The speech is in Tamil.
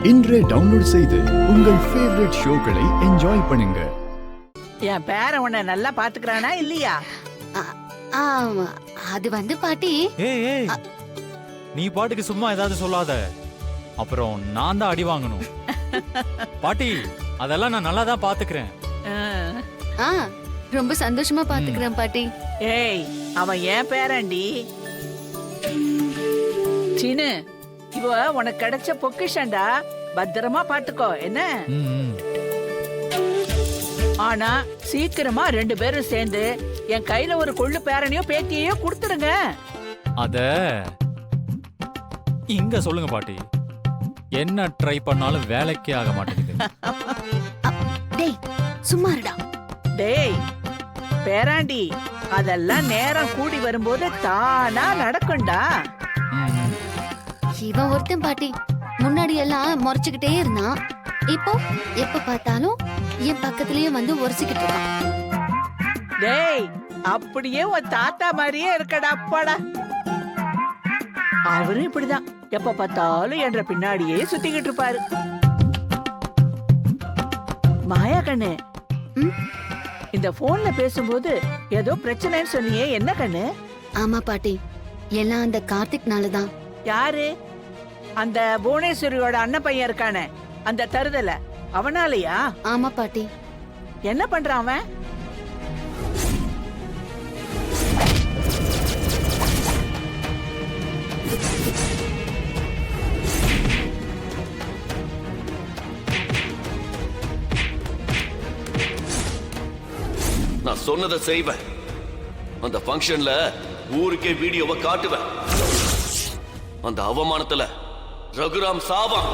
இன்றே டவுன்லோட் செய்து உங்கள் ஃபேவரட் ஷோக்களை என்ஜாய் பண்ணுங்க. என் பேரன் உன்னை நல்லா பாத்துக்கிறானா இல்லையா? அது வந்து பாட்டி. ஏய் நீ பாட்டுக்கு சும்மா ஏதாவது சொல்லாத, அப்புறம் நான் தான் அடி வாங்கணும். பாட்டி அதெல்லாம் நான் நல்லா தான் பாத்துக்கிறேன். ரொம்ப சந்தோஷமா பாத்துக்கிறேன் பாட்டி. ஏய் அவன் என் பேரன்டி. சீனு, இவ உனக்கு கிடைச்ச பொக்கிஷன்டா, பத்திரமா பாத்துக்கோ என்ன. ஆனா சீக்கிரமா 2 பேரும் சேர்ந்து என் கையில ஒரு கொள்ளு பேரனையோ பேத்தியோ கொடுத்துடுங்க. அத இங்க சொல்லுங்க பாட்டி, என்ன ட்ரை பண்ணாலும் வேலைக்கே ஆக மாட்டேங்குது. டேய் சும்மா இருடா. டேய் பேராண்டி, அதெல்லாம் நேரம் கூடி வரும்போது தானா நடக்கும்டா. இவன் ஒருத்தன் பாட்டி. முன்னாடி எல்லாம் முறைச்சுக்கிட்டே இருந்தான், இப்போ எப்ப பார்த்தாலும் என் பக்கத்துலயே வந்து உரசிக்கிட்டு இருக்கான். டேய் அப்படியே உன் தாத்தா மாதிரியே இருக்கடா அப்பாடா. அவரும் இப்படிதான், எப்ப பார்த்தாலும் என்ற பின்னாடியே சுத்திக்கிட்டு இருப்பாரு. மாயா கண்ணு, இந்த போன்ல பேசும்போது ஏதோ பிரச்சனைன்னு சொன்னியே, என்ன கண்ணு? ஆமா பாட்டி, எல்லாம் அந்த கார்த்திக்னாலதான். யாரு? அந்த புவனேஸ்வரியோட அண்ணன் பையன் இருக்கானே, அந்த தருதல, அவனாலயா? ஆமா பாட்டி. என்ன பண்றான் அவன்? நான் சொன்னதை செய்வேன். அந்த ஃபங்க்ஷன்ல ஊருக்கே வீடியோவை காட்டுவேன். அந்த அவமானத்துல ரகுராம் சாவான்.